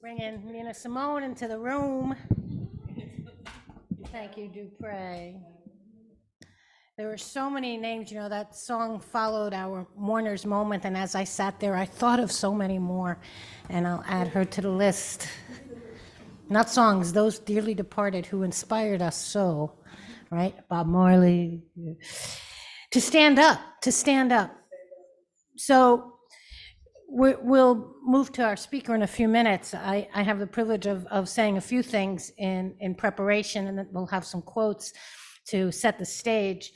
Bring in Nina Simone into the room. Thank you, Dupre. There were so many names, you know, that song followed our mourner's moment, and as I sat there, I thought of so many more, and I'll add her to the list. Not songs, those dearly departed who inspired us so, right? Bob Marley. To stand up, to stand up. So we'll move to our speaker in a few minutes. I have the privilege of saying a few things in preparation, and then we'll have some quotes to set the stage.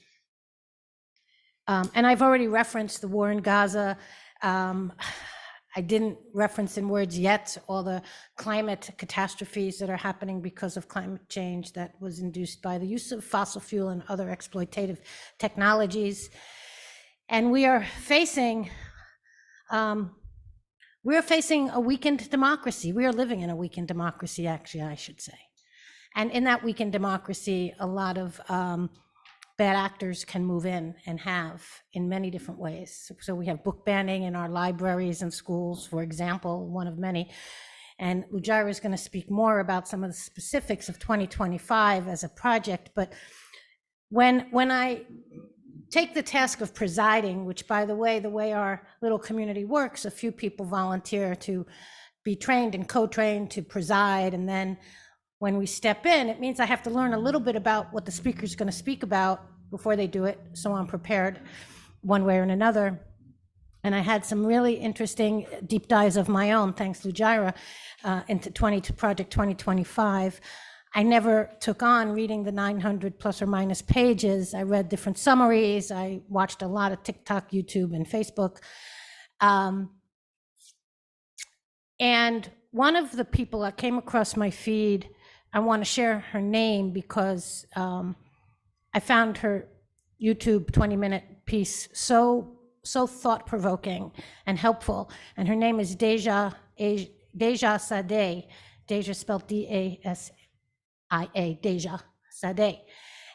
And I've already referenced the war in Gaza. I didn't reference in words yet all the climate catastrophes that are happening because of climate change that was induced by the use of fossil fuel and other exploitative technologies. And we are facing a weakened democracy. We are living in a weakened democracy, actually, I should say. And in that weakened democracy, a lot of bad actors can move in and have in many different ways. So we have book banning in our libraries and schools, for example, one of many. And Lujira is going to speak more about some of the specifics of 2025 as a project. But when I take the task of presiding, which, by the way our little community works, a few people volunteer to be trained and co-trained to preside, and then when we step in, it means I have to learn a little bit about what the speaker is going to speak about before they do it, so I'm prepared one way or another. And I had some really interesting deep dives of my own, thanks Lujira, into Project 2025. I never took on reading the 900 plus or minus pages. I read different summaries. I watched a lot of TikTok, YouTube, and Facebook. And one of the people that came across my feed, I want to share her name because I found her YouTube 20-minute piece so thought-provoking and helpful. And her name is Deja Sadeh. Deja spelled D-A-S-I-A, Deja Sadeh.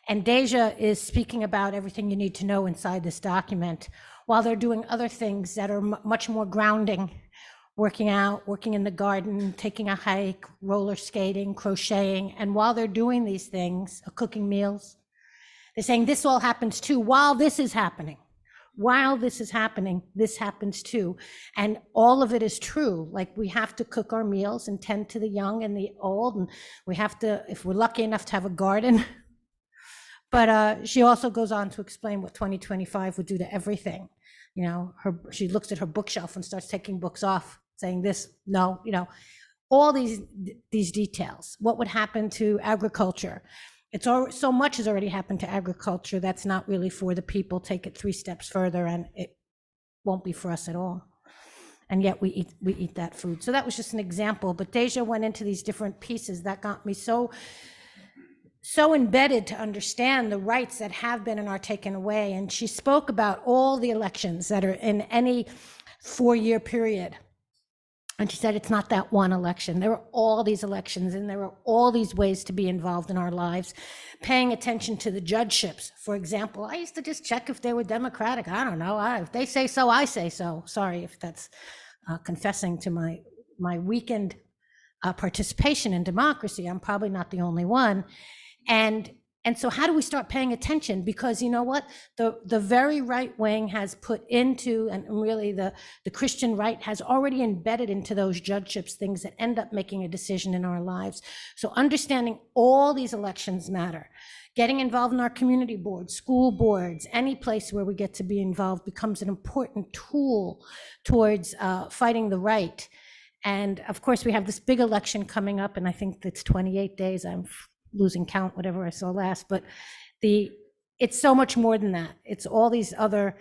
And Deja is speaking about everything you need to know inside this document, while they're doing other things that are much more grounding. Working out, working in the garden, taking a hike, roller skating, crocheting. And while they're doing these things, cooking meals, they're saying this all happens too while this is happening. While this is happening, this happens too. And all of it is true. Like, we have to cook our meals and tend to the young and the old. And we have to, if we're lucky enough to have a garden. But she also goes on to explain what 2025 would do to everything. You know, she looks at her bookshelf and starts taking books off, saying this, no, you know, all these details. What would happen to agriculture? It's all, so much has already happened to agriculture that's not really for the people. Take it 3 steps further and it won't be for us at all. And yet we eat that food. So that was just an example. But Deja went into these different pieces that got me so embedded to understand the rights that have been and are taken away. And she spoke about all the elections that are in any 4-year period. And she said, it's not that one election. There are all these elections, and there are all these ways to be involved in our lives. Paying attention to the judgeships, for example. I used to just check if they were Democratic. I don't know. If they say so, I say so. Sorry if that's confessing to my weakened participation in democracy. I'm probably not the only one. And so how do we start paying attention? Because you know what? The very right wing has put into, and really the Christian right has already embedded into those judgeships things that end up making a decision in our lives. So understanding all these elections matter. Getting involved in our community boards, school boards, any place where we get to be involved becomes an important tool towards fighting the right. And of course, we have this big election coming up, and I think it's 28 days. I'm losing count, whatever I saw last, but it's so much more than that. It's all these other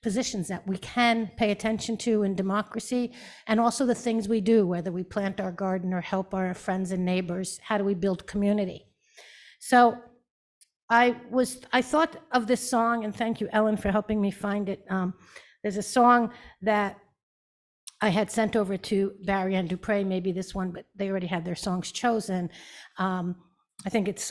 positions that we can pay attention to in democracy, and also the things we do, whether we plant our garden or help our friends and neighbors. How do we build community? So I thought of this song, and thank you, Ellen, for helping me find it. There's a song that I had sent over to Barry and Dupre, maybe this one, but they already had their songs chosen. I think it's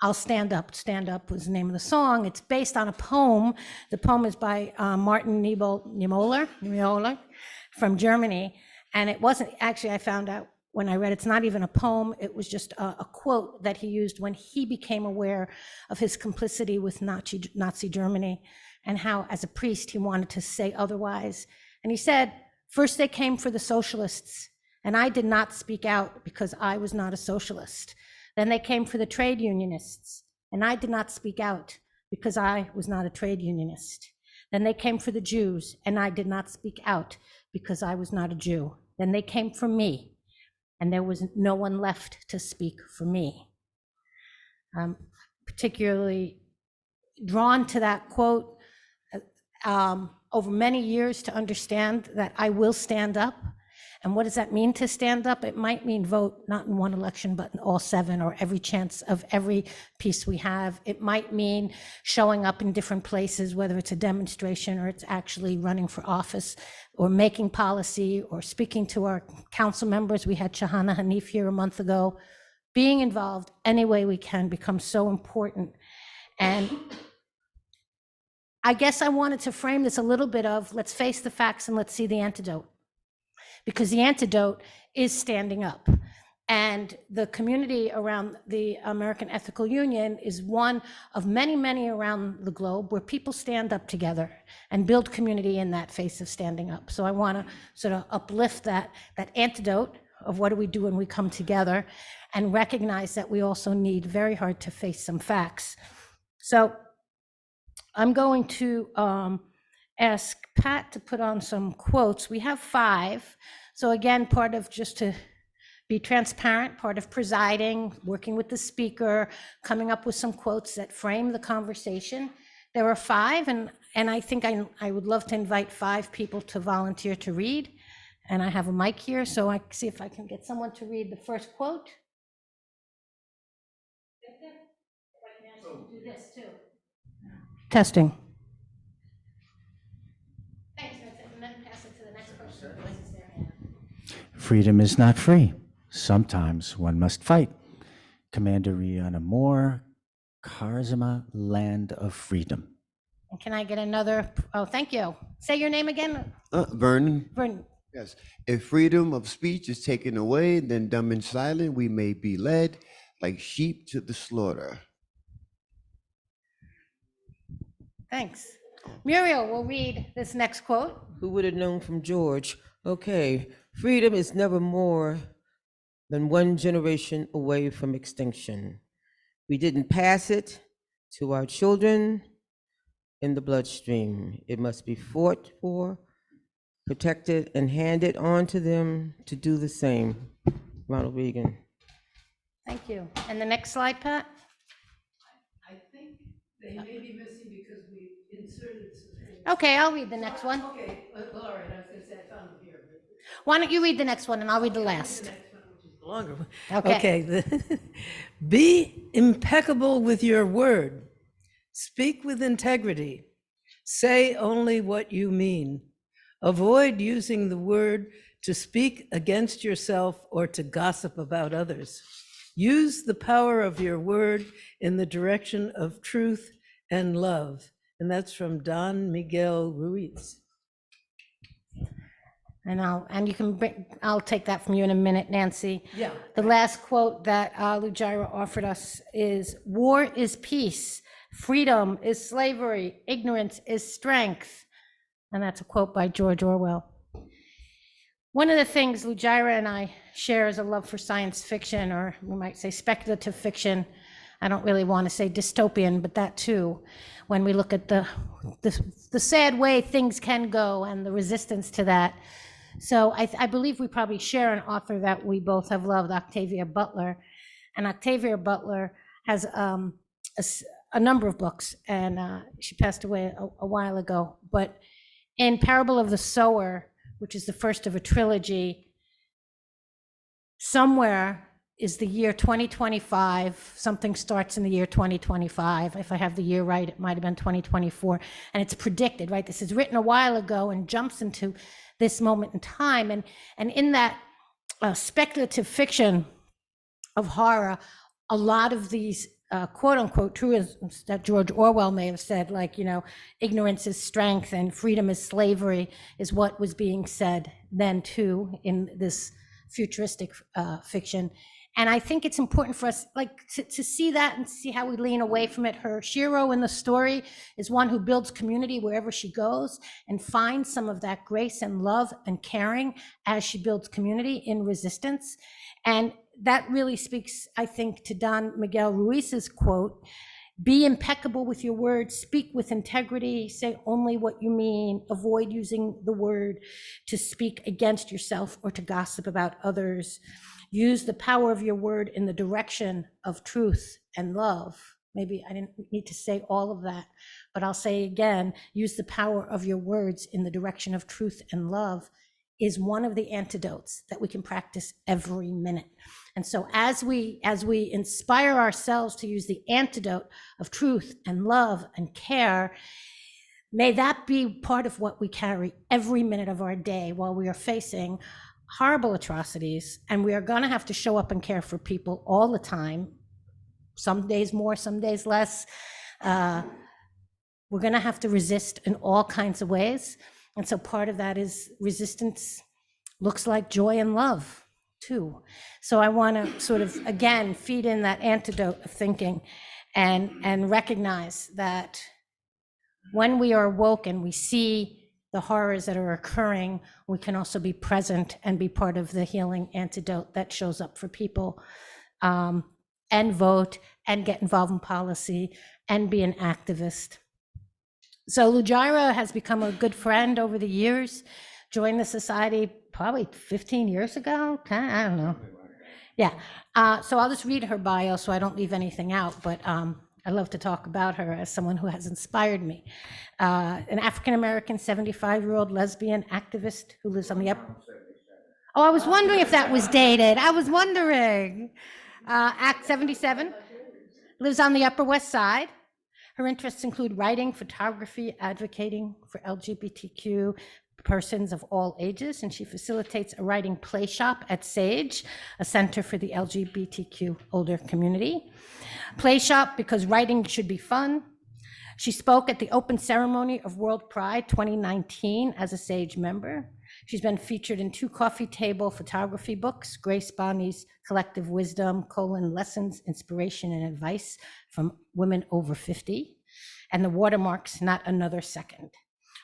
I'll Stand Up. Stand Up was the name of the song. It's based on a poem. The poem is by Martin Niemöller from Germany. And it wasn't, actually, I found out when I read, it's not even a poem, it was just a quote that he used when he became aware of his complicity with Nazi Germany, and how as a priest he wanted to say otherwise. And he said, first they came for the socialists, and I did not speak out because I was not a socialist. Then they came for the trade unionists, and I did not speak out because I was not a trade unionist. Then they came for the Jews, and I did not speak out because I was not a Jew. Then they came for me, and there was no one left to speak for me. Particularly drawn to that quote over many years to understand that I will stand up. And what does that mean to stand up? It might mean vote not in one election, but in all 7, or every chance of every piece we have. It might mean showing up in different places, whether it's a demonstration or it's actually running for office or making policy or speaking to our council members. We had Shahana Hanif here a month ago. Being involved any way we can becomes so important. And I guess I wanted to frame this a little bit of, let's face the facts and let's see the antidote. Because the antidote is standing up. And the community around the American Ethical Union is one of many, many around the globe where people stand up together and build community in that face of standing up. So I want to sort of uplift that antidote of what do we do when we come together, and recognize that we also need very hard to face some facts. So I'm going to ask Pat to put on some quotes. We have 5. So again, part of, just to be transparent, part of presiding, working with the speaker, coming up with some quotes that frame the conversation. There are 5, and I think I would love to invite 5 people to volunteer to read. And I have a mic here, so I see if I can get someone to read the first quote. Do this too. Testing. Thanks, Vincent, and then pass it to the next person who raises their hand. Freedom is not free. Sometimes one must fight. Commander Rihanna Moore, Karzima, Land of Freedom. And can I get another? Oh, thank you. Say your name again. Vernon. Vernon. Yes. If freedom of speech is taken away, then dumb and silent we may be led like sheep to the slaughter. Thanks. Muriel will read this next quote. Who would have known from George? Okay, freedom is never more than one generation away from extinction. We didn't pass it to our children in the bloodstream. It must be fought for, protected, and handed on to them to do the same. Ronald Reagan. Thank you. And the next slide, Pat. I think they may be missing because we inserted some things. Okay, I'll read the next one. Okay, all right, I was gonna say I found them here. Why don't you read the next one and I'll read the last. The next one, which is the longer one. Okay. Be impeccable with your word. Speak with integrity. Say only what you mean. Avoid using the word to speak against yourself or to gossip about others. Use the power of your word in the direction of truth and love. And that's from Don Miguel Ruiz. And you can bring, I'll take that from you in a minute, Nancy. Yeah. The last quote that Lujira offered us is, war is peace, freedom is slavery, ignorance is strength. And that's a quote by George Orwell. One of the things Lujira and I share is a love for science fiction, or we might say speculative fiction. I don't really want to say dystopian, but that too, when we look at the sad way things can go and the resistance to that. So I believe we probably share an author that we both have loved, Octavia Butler. And Octavia Butler has a number of books, and she passed away a while ago. But in Parable of the Sower, which is the first of a trilogy, somewhere is the year 2025. Something starts in the year 2025. If I have the year right, it might have been 2024. And it's predicted, right? This is written a while ago and jumps into this moment in time. And in that speculative fiction of horror, a lot of these quote unquote truisms that George Orwell may have said, like, ignorance is strength and freedom is slavery, is what was being said then too in this futuristic fiction. And I think it's important for us, like, to see that and see how we lean away from it. Her Shiro in the story is one who builds community wherever she goes and finds some of that grace and love and caring as she builds community in resistance. And that really speaks, I think, to Don Miguel Ruiz's quote, "Be impeccable with your words, speak with integrity, say only what you mean, avoid using the word to speak against yourself or to gossip about others. Use the power of your word in the direction of truth and love." Maybe I didn't need to say all of that, but I'll say again, use the power of your words in the direction of truth and love is one of the antidotes that we can practice every minute. And so as we inspire ourselves to use the antidote of truth and love and care, may that be part of what we carry every minute of our day while we are facing horrible atrocities, and we are going to have to show up and care for people all the time, some days more, some days less. We're going to have to resist in all kinds of ways. And so part of that is resistance looks like joy and love too. So I want to sort of, again, feed in that antidote of thinking and recognize that when we are awoken, we see the horrors that are occurring, we can also be present and be part of the healing antidote that shows up for people, and vote and get involved in policy and be an activist. So Lujira has become a good friend over the years, joined the society probably 15 years ago, I don't know. Yeah, so I'll just read her bio so I don't leave anything out, but I love to talk about her as someone who has inspired me. An African-American 75-year-old lesbian activist who lives on the Upper... Oh, I was wondering if that was dated. I was wondering. Act 77, lives on the Upper West Side. Her interests include writing, photography, advocating for LGBTQ persons of all ages, and she facilitates a writing play shop at SAGE, a center for the LGBTQ older community. Play shop because writing should be fun. She spoke at the open ceremony of World Pride 2019 as a SAGE member. She's been featured in 2 coffee table photography books, Grace Bonney's Collective Wisdom, Lessons, Inspiration, and Advice from Women Over 50, and The Watermarks, Not Another Second,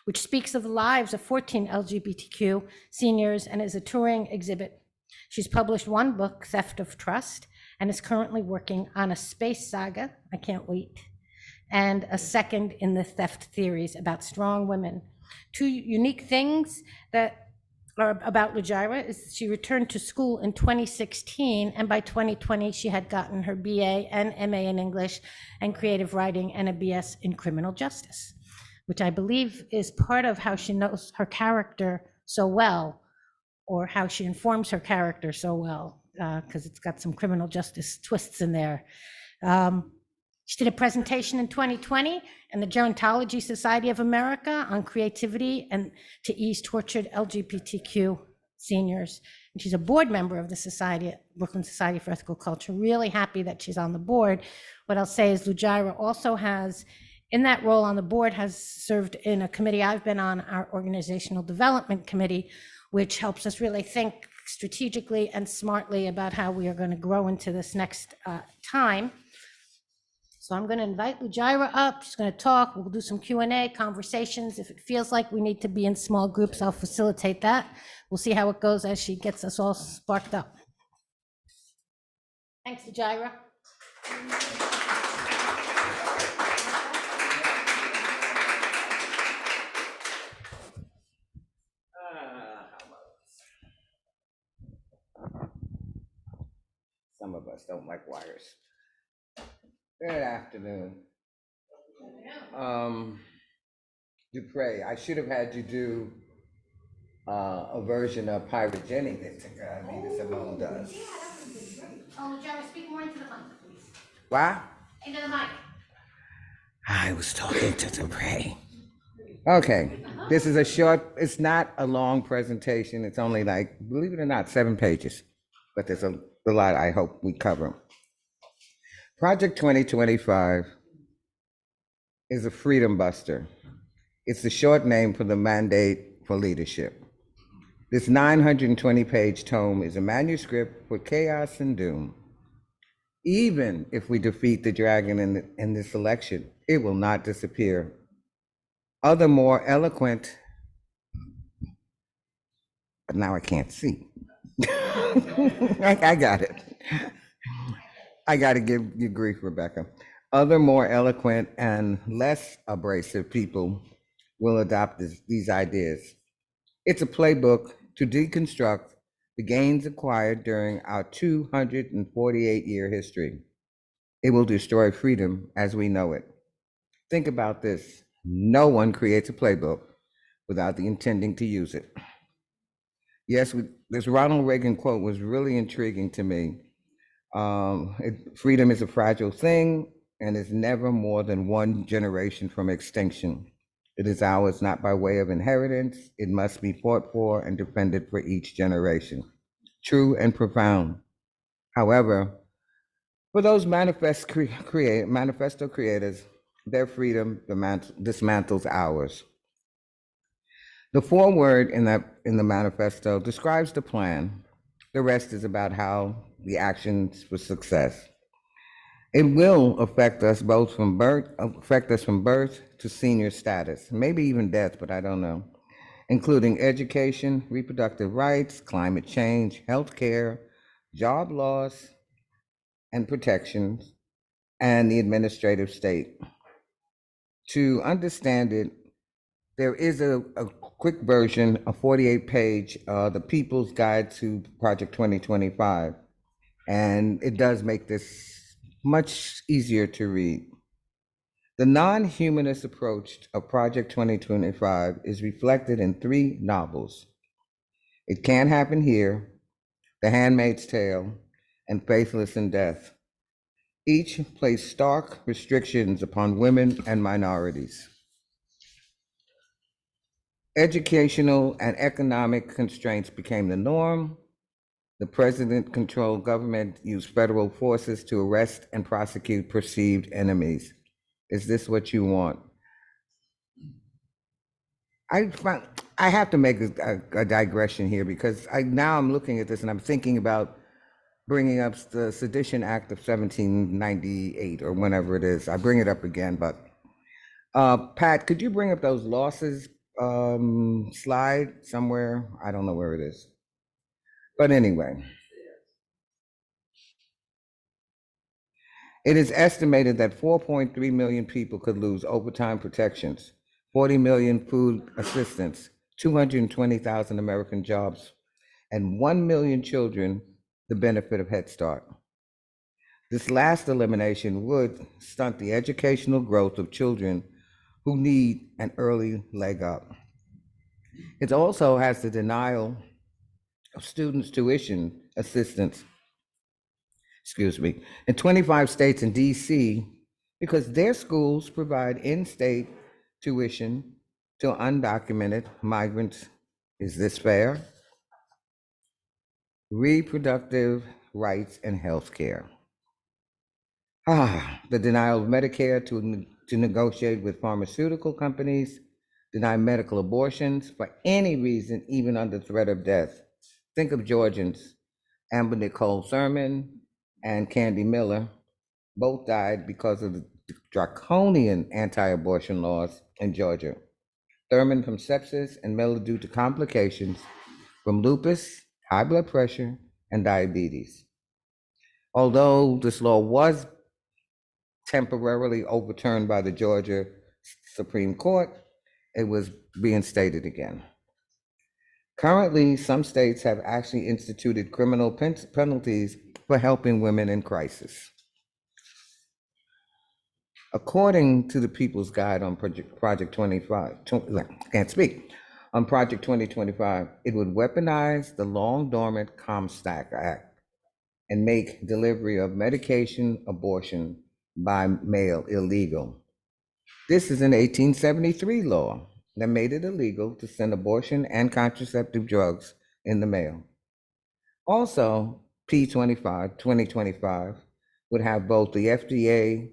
which speaks of the lives of 14 LGBTQ seniors and is a touring exhibit. She's published 1 book, Theft of Trust, and is currently working on a space saga, I can't wait, and a second in the theft theories about strong women. 2 unique things that are about Lujira is she returned to school in 2016, and by 2020 she had gotten her BA and MA in English and creative writing and a BS in criminal justice, which I believe is part of how she knows her character so well, or how she informs her character so well, because it's got some criminal justice twists in there. She did a presentation in 2020 in the Gerontology Society of America on creativity and to ease tortured LGBTQ seniors. And she's a board member of the society, Brooklyn Society for Ethical Culture. Really happy that she's on the board. What I'll say is Lujira also has, in that role on the board, has served in a committee I've been on, our Organizational Development Committee, which helps us really think strategically and smartly about how we are going to grow into this next time. So I'm going to invite Lujira up. She's going to talk. We'll do some Q&A, conversations. If it feels like we need to be in small groups, I'll facilitate that. We'll see how it goes as she gets us all sparked up. Thanks, Lujira. Some of us don't like wires. Good afternoon. Dupre, I should have had you do a version of Pirate Jenny that Nina Simone does. Oh, Lujira, speak more into the mic, please. What? Into the mic. I was talking to Dupre. Okay, this is a short, it's not a long presentation. It's only like, believe it or not, 7 pages. But there's a lot I hope we cover. Project 2025 is a freedom buster. It's the short name for the mandate for leadership. This 920-page tome is a manuscript for chaos and doom. Even if we defeat the dragon in this election, it will not disappear. Other more eloquent, but now I can't see. I got it. I got to give you grief, Rebecca. Other more eloquent and less abrasive people will adopt these ideas. It's a playbook to deconstruct the gains acquired during our 248-year history. It will destroy freedom as we know it. Think about this. No one creates a playbook without the intending to use it. Yes, this Ronald Reagan quote was really intriguing to me. Freedom is a fragile thing and is never more than one generation from extinction. It is ours not by way of inheritance. It must be fought for and defended for each generation. True and profound. However, for those manifesto creators, their freedom dismantles ours. The foreword in the manifesto describes the plan. The rest is about how the actions for success. It will affect us from birth to senior status, maybe even death, but I don't know, including education, reproductive rights, climate change, healthcare, job loss and protections, and the administrative state. To understand it, there is a quick version, a 48-page, The People's Guide to Project 2025, and it does make this much easier to read. The non-humanist approach of Project 2025 is reflected in 3 novels. It Can't Happen Here, The Handmaid's Tale, and Faithless in Death. Each place stark restrictions upon women and minorities. Educational and economic constraints became the norm. The president-controlled government used federal forces to arrest and prosecute perceived enemies. Is this what you want? I have to make a digression here because now I'm looking at this and I'm thinking about bringing up the Sedition Act of 1798 or whenever it is. I bring it up again, but Pat, could you bring up those losses slide somewhere? I don't know where it is. But anyway, it is estimated that 4.3 million people could lose overtime protections, 40 million food assistance, 220,000 American jobs, and 1 million children the benefit of Head Start. This last elimination would stunt the educational growth of children who need an early leg up. It also has the denial of students' tuition assistance, in 25 states and DC, because their schools provide in-state tuition to undocumented migrants. Is this fair? Reproductive rights and health care. The denial of Medicare to negotiate with pharmaceutical companies, deny medical abortions for any reason, even under threat of death. Think of Georgians, Amber Nicole Thurman and Candy Miller. Both died because of the draconian anti-abortion laws in Georgia. Thurman from sepsis and Miller due to complications from lupus, high blood pressure, and diabetes. Although this law was temporarily overturned by the Georgia Supreme Court, it was reinstated again. Currently, some states have actually instituted criminal penalties for helping women in crisis. According to the People's Guide on Project 25, on Project 2025, it would weaponize the long dormant Comstock Act and make delivery of medication abortion by mail illegal. This is an 1873 law that made it illegal to send abortion and contraceptive drugs in the mail. Also, P25, 2025, would have both the FDA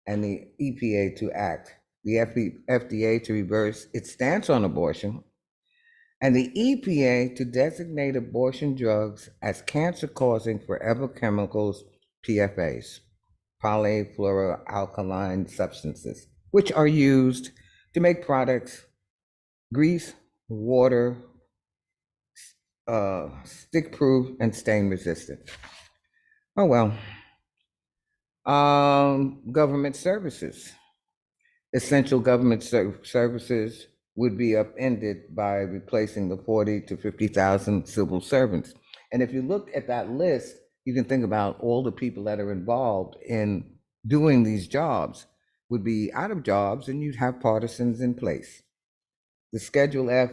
and the EPA to act. The FDA to reverse its stance on abortion, and the EPA to designate abortion drugs as cancer-causing forever chemicals, PFAS, polyfluoroalkyl substances, which are used to make products grease, water, stick-proof, and stain-resistant. Oh well. Government services. Essential government services would be upended by replacing the 40 to 50,000 civil servants. And if you look at that list, you can think about all the people that are involved in doing these jobs would be out of jobs, and you'd have partisans in place. The Schedule F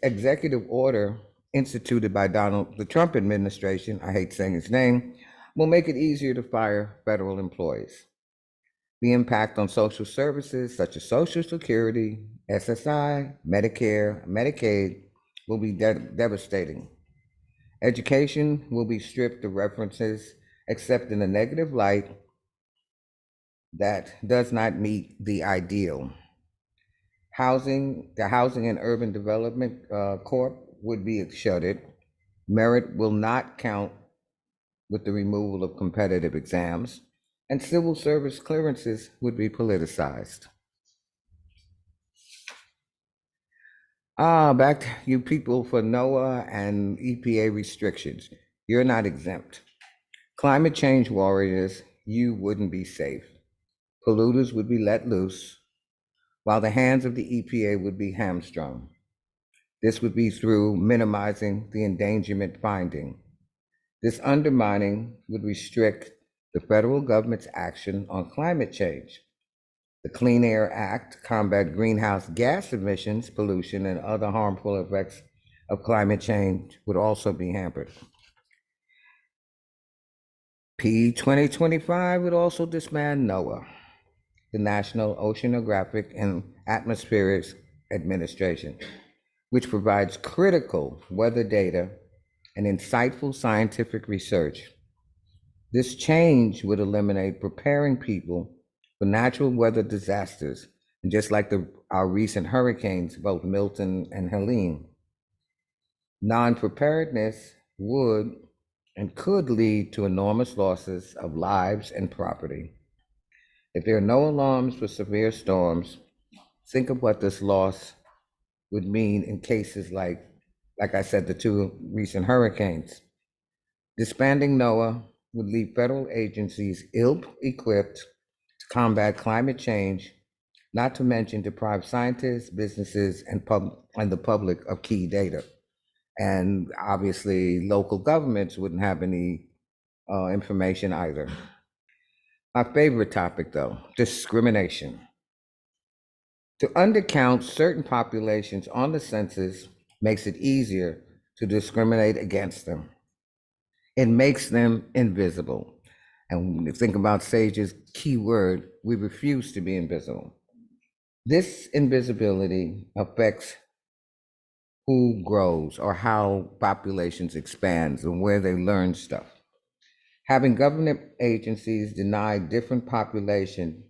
executive order instituted by the Trump administration, I hate saying his name, will make it easier to fire federal employees. The impact on social services such as Social Security, SSI, Medicare, Medicaid will be devastating. Education will be stripped of references except in a negative light that does not meet the ideal. The Housing and Urban Development Corp would be shuttered. Merit will not count with the removal of competitive exams, and civil service clearances would be politicized. Back to you people for NOAA and EPA restrictions. You're not exempt. Climate change warriors, you wouldn't be safe. Polluters would be let loose, while the hands of the EPA would be hamstrung. This would be through minimizing the endangerment finding. This undermining would restrict the federal government's action on climate change. The Clean Air Act combat greenhouse gas emissions, pollution, and other harmful effects of climate change would also be hampered. P 2025 would also disband NOAA, the National Oceanographic and Atmospheric Administration, which provides critical weather data and insightful scientific research. This change would eliminate preparing people for natural weather disasters, and just like our recent hurricanes, both Milton and Helene. Non-preparedness would and could lead to enormous losses of lives and property. If there are no alarms for severe storms, think of what this loss would mean in cases like I said, the two recent hurricanes. Disbanding NOAA would leave federal agencies ill-equipped to combat climate change, not to mention deprive scientists, businesses, and the public of key data. And obviously, local governments wouldn't have any information either. My favorite topic, though, discrimination. To undercount certain populations on the census makes it easier to discriminate against them. It makes them invisible. And when you think about Sage's key word, we refuse to be invisible. This invisibility affects who grows or how populations expand and where they learn stuff. Having government agencies deny different populations'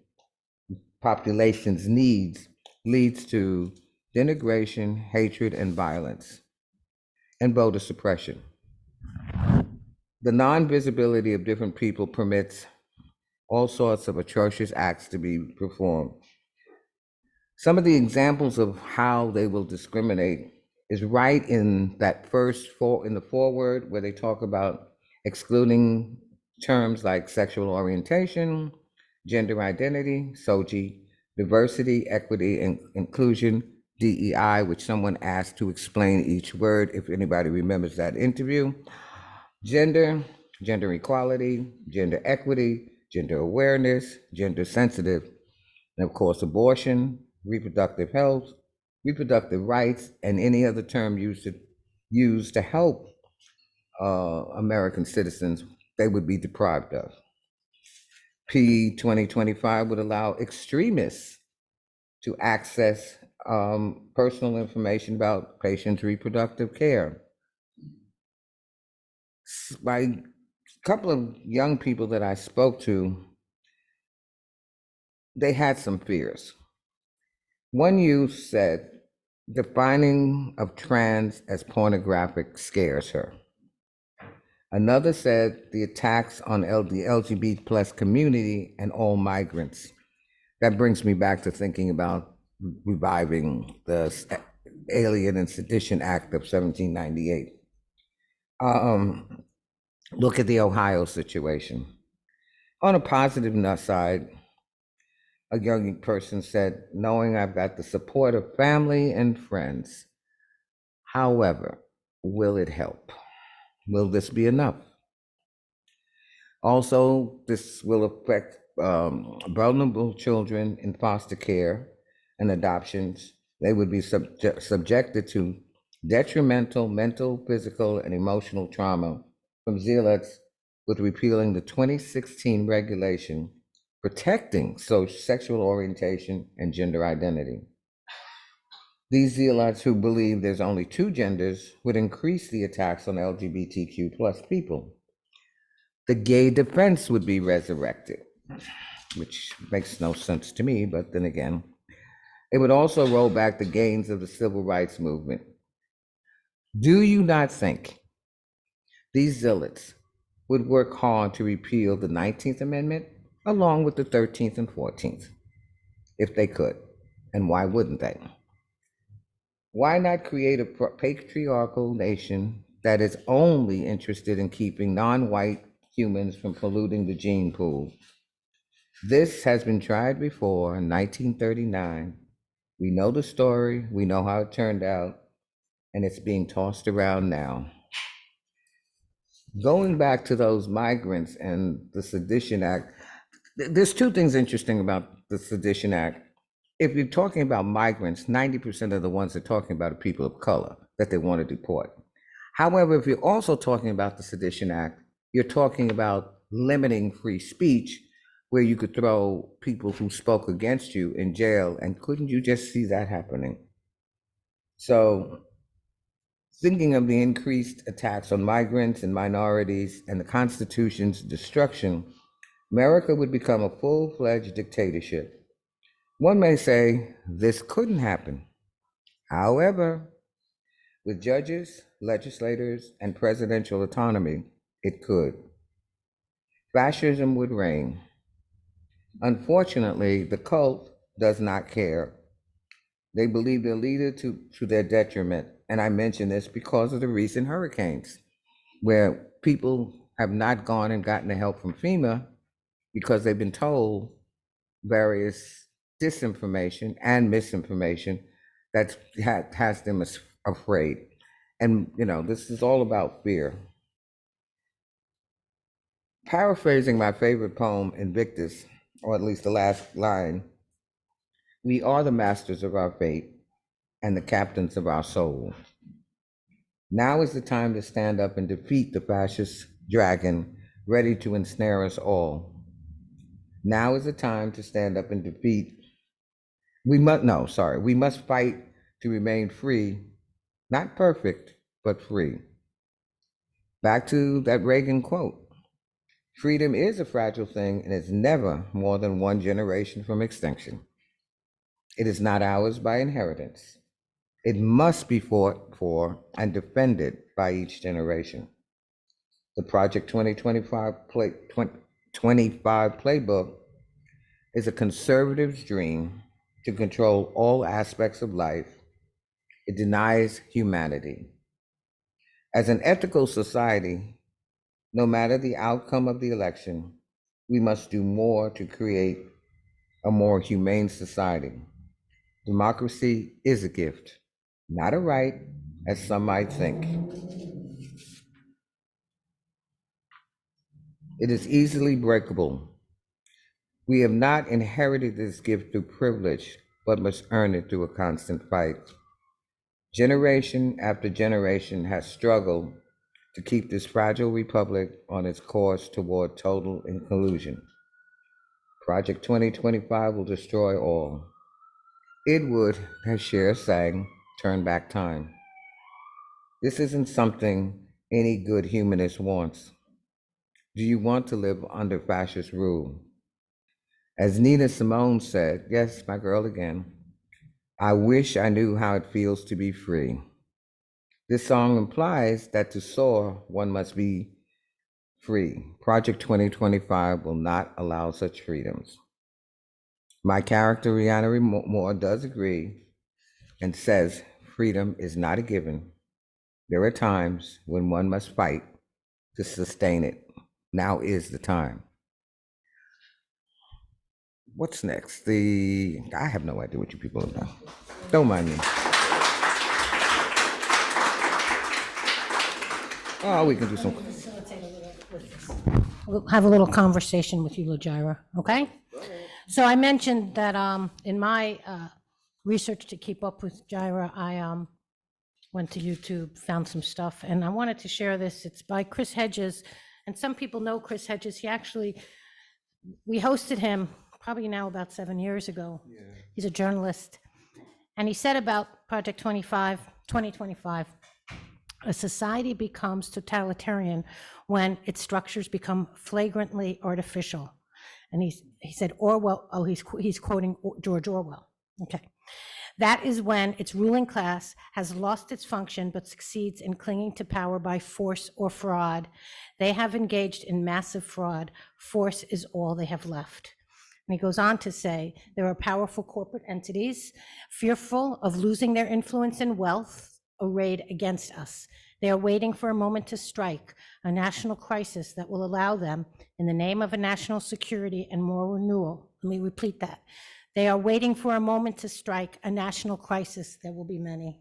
needs leads to denigration, hatred, and violence, and voter suppression. The non-visibility of different people permits all sorts of atrocious acts to be performed. Some of the examples of how they will discriminate is right in that in the foreword, where they talk about excluding terms like sexual orientation, gender identity, SOGI, diversity, equity, and inclusion, DEI, which someone asked to explain each word, if anybody remembers that interview. Gender equality, gender equity, gender awareness, gender sensitive, and of course, abortion, reproductive health, reproductive rights, and any other term used to help American citizens they would be deprived of. P 2025 would allow extremists to access personal information about patients' reproductive care by couple of young people that I spoke to, they had some fears. One youth said the finding of trans as pornographic scares her. Another said the attacks on the LGBT plus community and all migrants. That brings me back to thinking about reviving the Alien and Sedition Act of 1798. Look at the Ohio situation. On a positive side, a young person said, knowing I've got the support of family and friends. However, will it help? Will this be enough? Also, this will affect vulnerable children in foster care and adoptions. They would be subjected to detrimental mental, physical, and emotional trauma from zealots with repealing the 2016 regulation protecting sexual orientation and gender identity. These zealots who believe there's only two genders would increase the attacks on LGBTQ plus people. The gay defense would be resurrected, which makes no sense to me, but then again, it would also roll back the gains of the civil rights movement. Do you not think these zealots would work hard to repeal the 19th Amendment along with the 13th and 14th, if they could? And why wouldn't they? Why not create a patriarchal nation that is only interested in keeping non-white humans from polluting the gene pool? This has been tried before in 1939. We know the story, we know how it turned out, and it's being tossed around now. Going back to those migrants and the Sedition Act, there's two things interesting about the Sedition Act. If you're talking about migrants, 90% of the ones they're talking about are people of color that they want to deport. However, if you're also talking about the Sedition Act, you're talking about limiting free speech, where you could throw people who spoke against you in jail, and couldn't you just see that happening? So thinking of the increased attacks on migrants and minorities and the Constitution's destruction, America would become a full-fledged dictatorship. One may say this couldn't happen. However, with judges, legislators, and presidential autonomy, it could. Fascism would reign. Unfortunately, the cult does not care. They believe their leader to their detriment. And I mention this because of the recent hurricanes, where people have not gone and gotten the help from FEMA because they've been told various disinformation and misinformation that has them afraid. And, this is all about fear. Paraphrasing my favorite poem, Invictus, or at least the last line, we are the masters of our fate and the captains of our soul. Now is the time to stand up and defeat the fascist dragon ready to ensnare us all. Now is the time to stand up and defeat. We must fight to remain free, not perfect, but free. Back to that Reagan quote. Freedom is a fragile thing and is never more than one generation from extinction. It is not ours by inheritance. It must be fought for and defended by each generation. The Project 2025 playbook is a conservative's dream to control all aspects of life. It denies humanity. As an ethical society, no matter the outcome of the election, we must do more to create a more humane society. Democracy is a gift, not a right, as some might think. It is easily breakable. We have not inherited this gift through privilege, but must earn it through a constant fight. Generation after generation has struggled to keep this fragile republic on its course toward total inclusion. Project 2025 will destroy all. It would, as Cher sang, turn back time. This isn't something any good humanist wants. Do you want to live under fascist rule? As Nina Simone said, yes, my girl again, I wish I knew how it feels to be free. This song implies that to soar, one must be free. Project 2025 will not allow such freedoms. My character, Rihanna Moore, does agree and says freedom is not a given. There are times when one must fight to sustain it. Now is the time. What's next? I have no idea what you people have done. Don't mind me. Oh, we can do some. We'll have a little conversation with you, Lujira, okay? So I mentioned that in my research to keep up with Jira, I went to YouTube, found some stuff, and I wanted to share this. It's by Chris Hedges, and some people know Chris Hedges. We hosted him probably now about 7 years ago. Yeah. He's a journalist, and he said about Project 2025, a society becomes totalitarian when its structures become flagrantly artificial. And he said Orwell, he's quoting George Orwell. Okay. That is when its ruling class has lost its function but succeeds in clinging to power by force or fraud. They have engaged in massive fraud. Force is all they have left. And he goes on to say, there are powerful corporate entities fearful of losing their influence and wealth arrayed against us. They are waiting for a moment to strike a national crisis that will allow them, in the name of a national security and moral renewal. Let me repeat that. They are waiting for a moment to strike a national crisis, there will be many,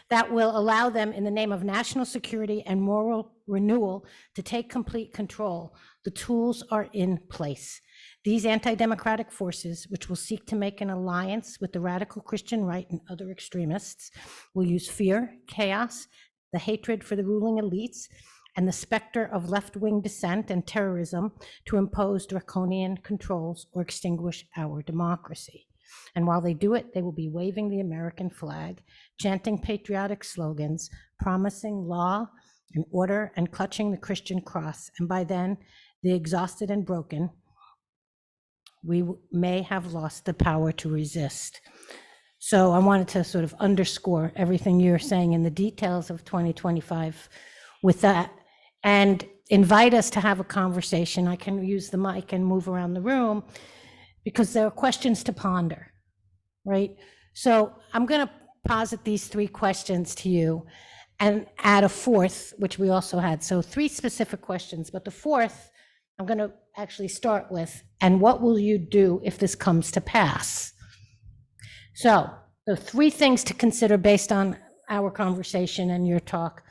that will allow them, in the name of national security and moral renewal, to take complete control. The tools are in place. These anti-democratic forces, which will seek to make an alliance with the radical Christian right and other extremists, will use fear, chaos, the hatred for the ruling elites, and the specter of left-wing dissent and terrorism to impose draconian controls or extinguish our democracy. And while they do it, they will be waving the American flag, chanting patriotic slogans, promising law and order, and clutching the Christian cross. And by then, the exhausted and broken, we may have lost the power to resist. So I wanted to sort of underscore everything you're saying in the details of 2025 with that, and invite us to have a conversation. I can use the mic and move around the room because there are questions to ponder, right? So I'm going to posit these 3 questions to you and add a 4th, which we also had. So 3 specific questions, but the 4th I'm going to actually start with, and what will you do if this comes to pass? So the 3 things to consider based on our conversation and your talk.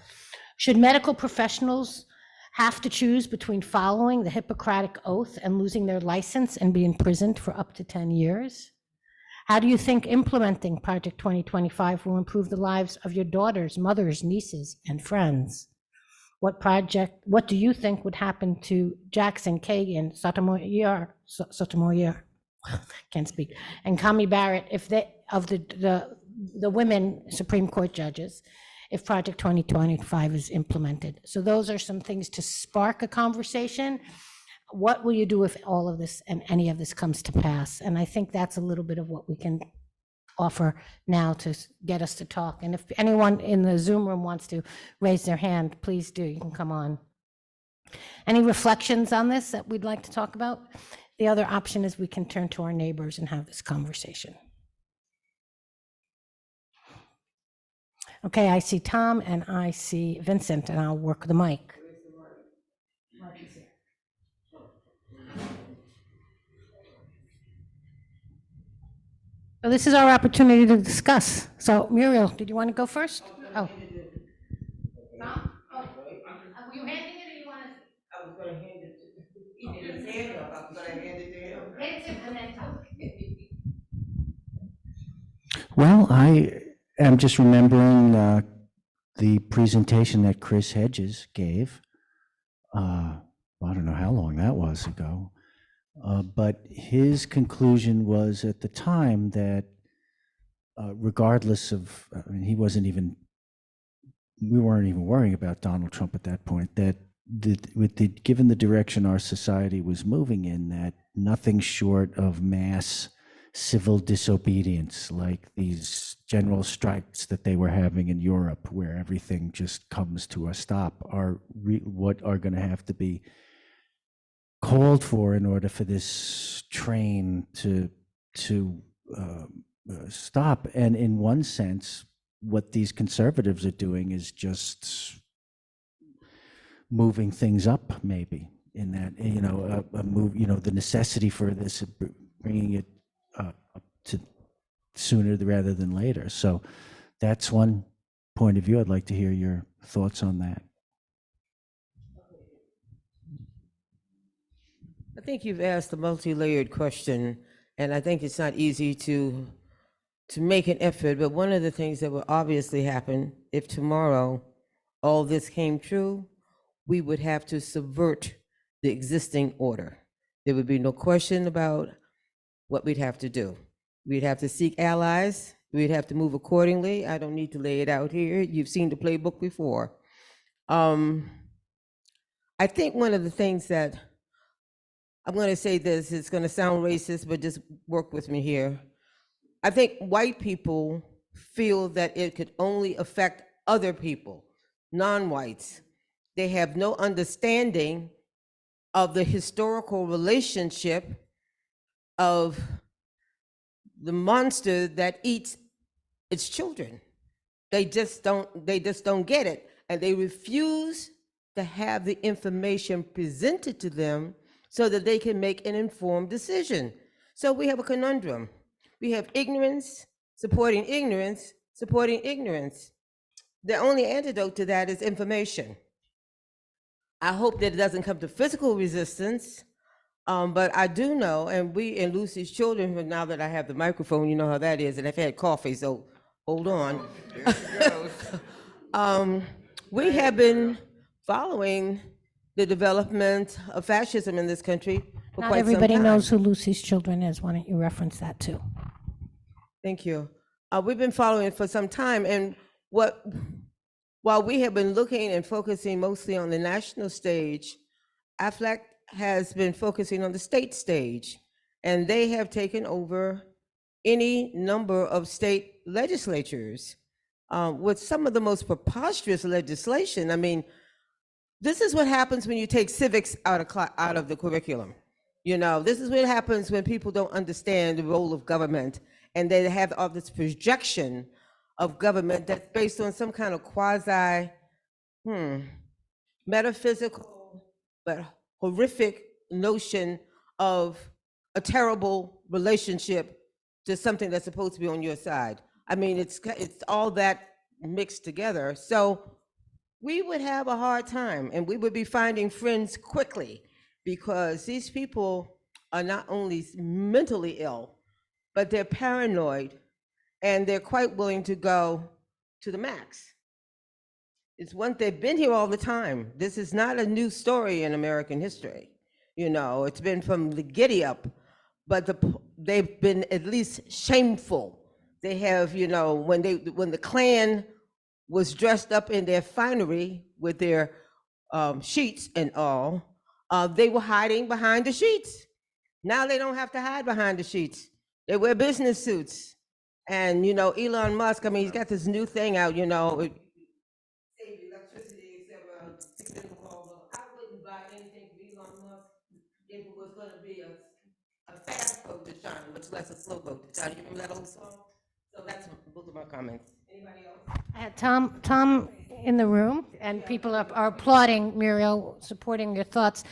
Should medical professionals have to choose between following the Hippocratic Oath and losing their license and be imprisoned for up to 10 years? How do you think implementing Project 2025 will improve the lives of your daughters, mothers, nieces, and friends? What do you think would happen to Jackson, Kagan, Sotomayor, can't speak, and Kami Barrett if the women Supreme Court judges, if Project 2025 is implemented? So those are some things to spark a conversation. What will you do if all of this and any of this comes to pass? And I think that's a little bit of what we can offer now to get us to talk. And if anyone in the Zoom room wants to raise their hand, please do. You can come on. Any reflections on this that we'd like to talk about? The other option is we can turn to our neighbors and have this conversation. Okay, I see Tom and I see Vincent, and I'll work the mic. So this is our opportunity to discuss. So Muriel, did you want to go first? Oh. Tom? Oh, were you handing it or you want to? I was going to hand it to he did his hand up. I was going to hand it to him. Vincent and then Tom. Well, I am just remembering the presentation that Chris Hedges gave. I don't know how long that was ago, but his conclusion was at the time that regardless of, I mean, we weren't even worrying about Donald Trump at that point, that given the direction our society was moving in, that nothing short of mass civil disobedience, like these general strikes that they were having in Europe, where everything just comes to a stop, are what are going to have to be called for in order for this train to stop. And in one sense, what these conservatives are doing is just moving things up, maybe, in that, a move, the necessity for this, bringing it up to sooner rather than later. So that's one point of view. I'd like to hear your thoughts on that. I think you've asked a multi-layered question, and I think it's not easy to make an effort, but one of the things that will obviously happen if tomorrow all this came true, we would have to subvert the existing order. There would be no question about what we'd have to do. We'd have to seek allies. We'd have to move accordingly. I don't need to lay it out here. You've seen the playbook before. I think one of the things that, I'm going to say this, it's going to sound racist, but just work with me here. I think white people feel that it could only affect other people, non-whites. They have no understanding of the historical relationship of the monster that eats its children. They just don't get it. And they refuse to have the information presented to them so that they can make an informed decision. So we have a conundrum. We have ignorance supporting ignorance, supporting ignorance. The only antidote to that is information. I hope that it doesn't come to physical resistance, but I do know, and we and Lucy's children, but now that I have the microphone, you know how that is, and I've had coffee, so hold on. We have been following the development of fascism in this country for Not quite some everybody time. knows who Lucy's children is. Why don't you reference that too? Thank you. We've been following it for some time, and while we have been looking and focusing mostly on the national stage, AFLAC has been focusing on the state stage, and they have taken over any number of state legislatures with some of the most preposterous legislation. I mean, this is what happens when you take civics out of the curriculum. This is what happens when people don't understand the role of government, and they have all this projection of government that's based on some kind of quasi metaphysical but horrific notion of a terrible relationship to something that's supposed to be on your side. I mean, it's all that mixed together. So we would have a hard time, and we would be finding friends quickly, because these people are not only mentally ill, but they're paranoid, and they're quite willing to go to the max. They've been here all the time. This is not a new story in American history. It's been from the giddy up, but they've been at least shameful. They have, when the Klan was dressed up in their finery with their sheets and all, they were hiding behind the sheets. Now they don't have to hide behind the sheets. They wear business suits. And, Elon Musk, I mean, he's got this new thing out, save electricity, etc. I wouldn't buy anything from Elon Musk if it was going to be a fast boat to shine, much less a slow boat to shine. You remember that old song? So that's both of my comments. Anybody else? I had Tom in the room, and people are applauding, Muriel, supporting your thoughts.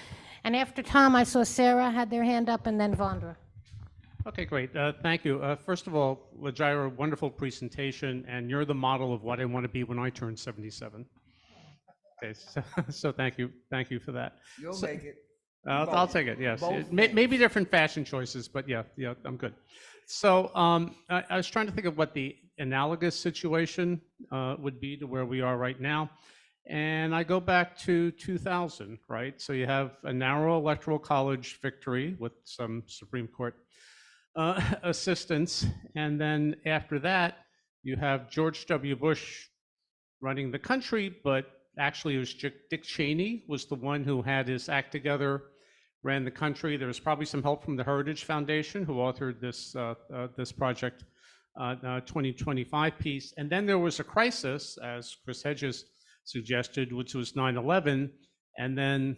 And after Tom, I saw Sarah had their hand up, and then Vondra. Okay, great. Thank you. First of all, Lujira, wonderful presentation, and you're the model of what I want to be when I turn 77. Okay, so thank you for that. You'll make it. I'll take it. Yes, Both maybe different fashion choices, but yeah, I'm good. So I was trying to think of what the analogous situation would be to where we are right now, and I go back to 2000, right? So you have a narrow electoral college victory with some Supreme Court assistance, and then after that, you have George W. Bush running the country, but actually it was Dick Cheney was the one who had his act together, ran the country. There was probably some help from the Heritage Foundation, who authored this project 2025 piece. And then there was a crisis, as Chris Hedges suggested, which was 9/11. And then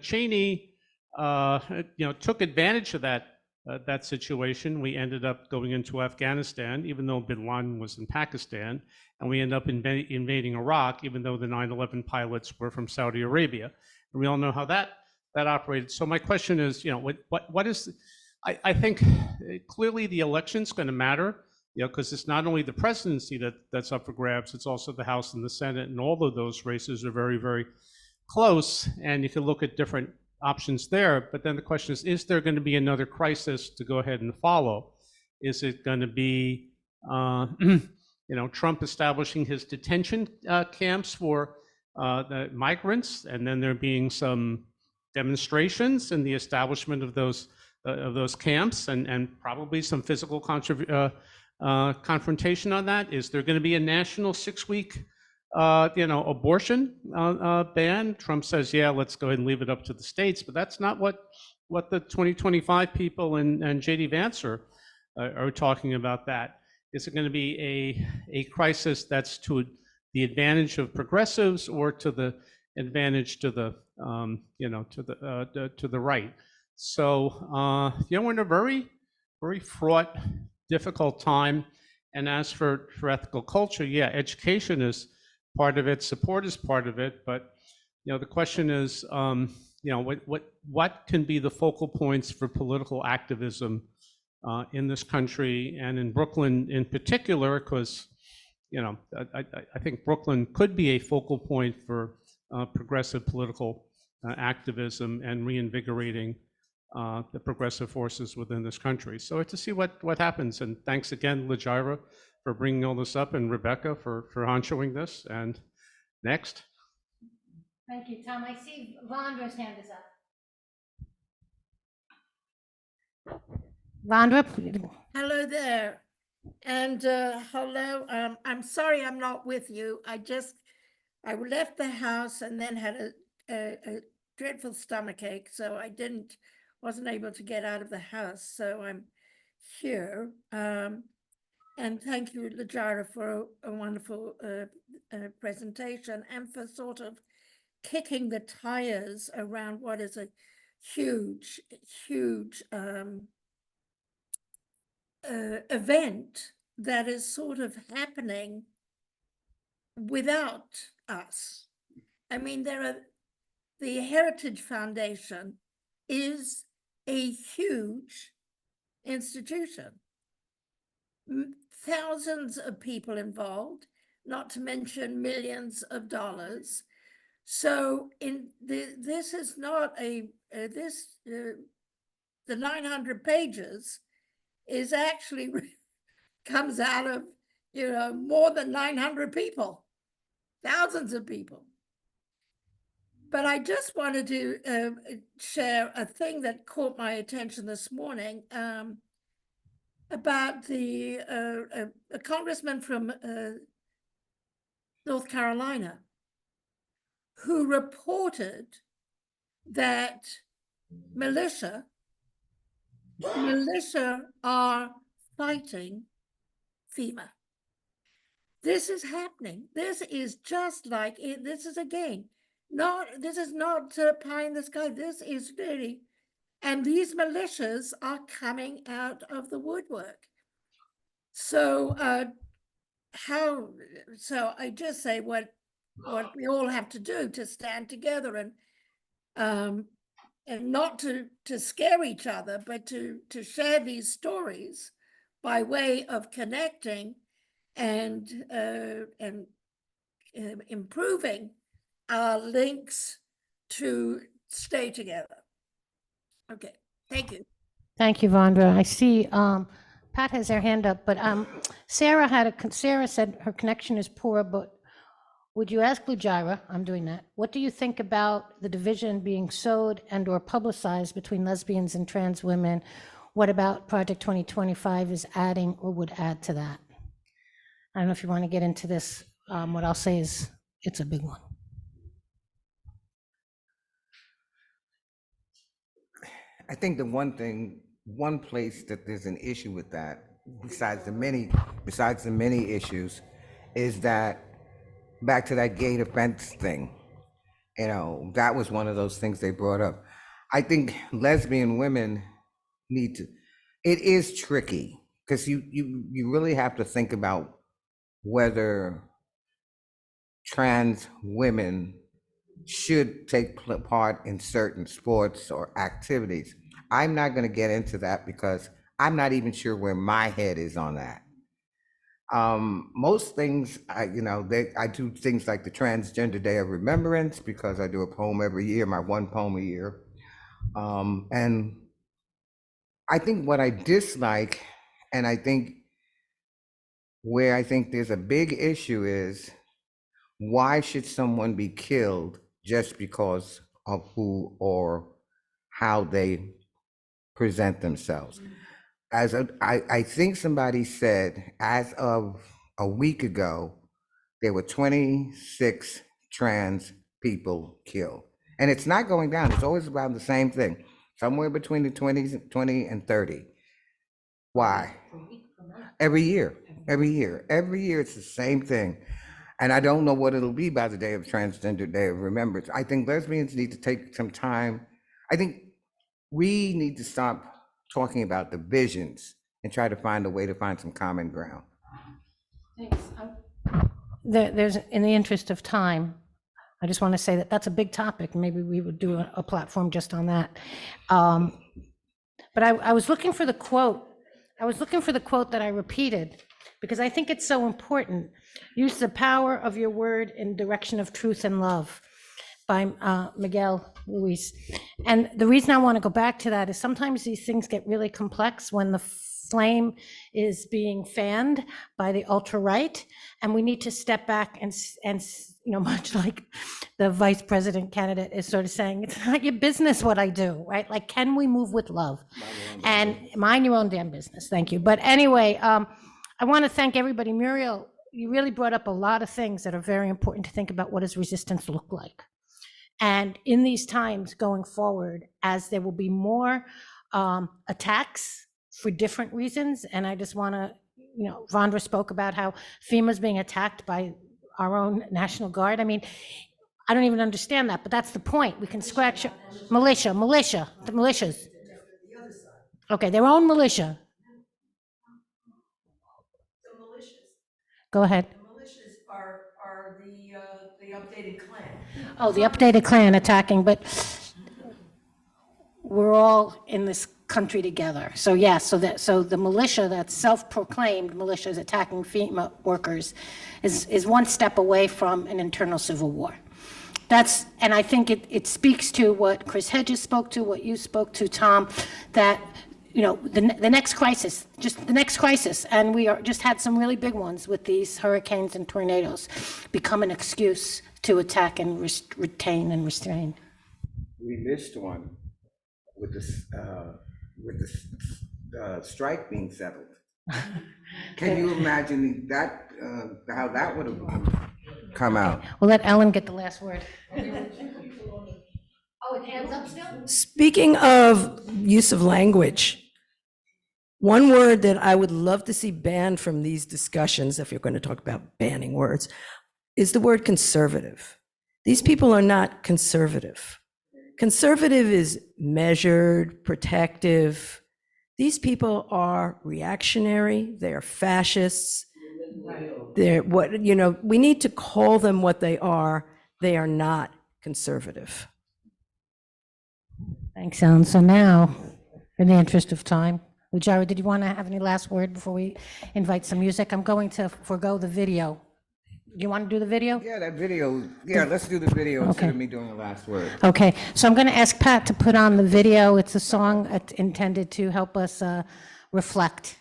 Cheney, took advantage of that situation. We ended up going into Afghanistan, even though bin Laden was in Pakistan, and we ended up invading Iraq, even though the 9/11 pilots were from Saudi Arabia. And we all know how that operated. So my question is, what is? I think clearly the election's going to matter, because it's not only the presidency that's up for grabs, it's also the House and the Senate, and all of those races are very, very close, and you can look at different options there. But then the question is there going to be another crisis to go ahead and follow? Is it going to be, Trump establishing his detention camps for the migrants, and then there being some demonstrations and the establishment of those camps, and probably some physical confrontation on that? Is there going to be a national 6-week abortion ban? Trump says, yeah, let's go ahead and leave it up to the states, but that's not what the 2025 people and J.D. Vance are talking about. That is it going to be a crisis that's to the advantage of progressives or to the advantage to the to the right? So we're in a very, very fraught, difficult time. And as for ethical culture, yeah, education is part of it, support is part of it, but the question is, what can be the focal points for political activism in this country and in Brooklyn in particular? Because I think Brooklyn could be a focal point for progressive political activism and reinvigorating the progressive forces within this country. So to see what happens. And thanks again, Lujira, for bringing all this up, and Rebecca for honchoing this. And next. Thank you, Tom. I see Vondra's hand is up. Vondra, Hello there. And hello, I'm sorry I'm not with you. I left the house and then had a dreadful stomachache, so I wasn't able to get out of the house. So I'm here. And thank you, Lujira, for a wonderful presentation, and for sort of kicking the tires around what is a huge, huge event that is sort of happening without us. I mean, the Heritage Foundation is a huge institution. Thousands of people involved, not to mention millions of dollars. So this is not the 900 pages is actually comes out of more than 900 people, thousands of people. But I just wanted to share a thing that caught my attention this morning about a congressman from North Carolina who reported that militia are fighting FEMA. This is happening. This is just like it. This is this is not pie in the sky. This is really, and these militias are coming out of the woodwork. So so I just say what we all have to do to stand together and not to scare each other, but to share these stories by way of connecting and improving our links to stay together. Okay, thank you. thank you, Vondra. I see Pat has her hand up, but Sarah said her connection is poor, but would you ask Lujira, I'm doing that, what do you think about the division being sowed and or publicized between lesbians and trans women? What about Project 2025 is adding or would add to that? I don't know if you want to get into this. What I'll say is it's a big one. I think the one place that there's an issue with that, besides the many issues, is that back to that gate offense thing. You know, that was one of those things they brought up. I think lesbian women need to, it is tricky because you really have to think about whether trans women should take part in certain sports or activities. I'm not going to get into that because I'm not even sure where my head is on that. Most things, I do things like the Transgender Day of Remembrance because I do a poem every year, my one poem a year. And I think what I dislike, and I think where I think there's a big issue is, why should someone be killed just because of who or how they present themselves? I think somebody said, as of a week ago, there were 26 trans people killed. And it's not going down. It's always about the same thing, somewhere between the 20 and 30. Why? Every year it's the same thing. And I don't know what it'll be by the day of Transgender Day of Remembrance. I think lesbians need to take some time. I think we need to stop talking about divisions and try to find a way to find some common ground. Thanks. There's, in the interest of time, I just want to say that that's a big topic. Maybe we would do a platform just on that. But I was looking for the quote. I was looking for the quote that I repeated because I think it's so important. Use the power of your word in direction of truth and love, by Miguel Luis. And the reason I want to go back to that is sometimes these things get really complex when the flame is being fanned by the ultra-right, and we need to step back and much like the vice president candidate is sort of saying, it's not your business what I do, right? Like, can we move with love? And mind your own damn business. Thank you. But anyway, I want to thank everybody. Muriel, you really brought up a lot of things that are very important to think about. What does resistance look like? And in these times going forward, as there will be more attacks for different reasons, and I just want to, Vondra spoke about how FEMA's being attacked by our own National Guard. I mean, I don't even understand that, but that's the point. We can scratch militia, the militias. Okay, their own militia. The militias. Go ahead. The militias are the updated Klan. Oh, the updated Klan attacking, but we're all in this country together. So yes, so the militia, that self-proclaimed militia is attacking FEMA workers is one step away from an internal civil war. And I think it speaks to what Chris Hedges spoke to, what you spoke to, Tom, that the next crisis, and we just had some really big ones with these hurricanes and tornadoes, become an excuse to attack and retain and restrain. We missed one with the strike being settled. Can you imagine that, how that would have come out? We'll let Ellen get the last word. Oh, it hands up still? Speaking of use of language, one word that I would love to see banned from these discussions, if you're going to talk about banning words, is the word conservative. These people are not conservative. Conservative is measured, protective. These people are reactionary, they're fascists. They're we need to call them what they are. They are not conservative. Thanks, Ellen. So now, in the interest of time, Lujira, did you want to have any last word before we invite some music? I'm going to forego the video. You want to do the video? Yeah, that video. Yeah, let's do the video instead of me doing the last word. Okay, so I'm going to ask Pat to put on the video. It's a song intended to help us reflect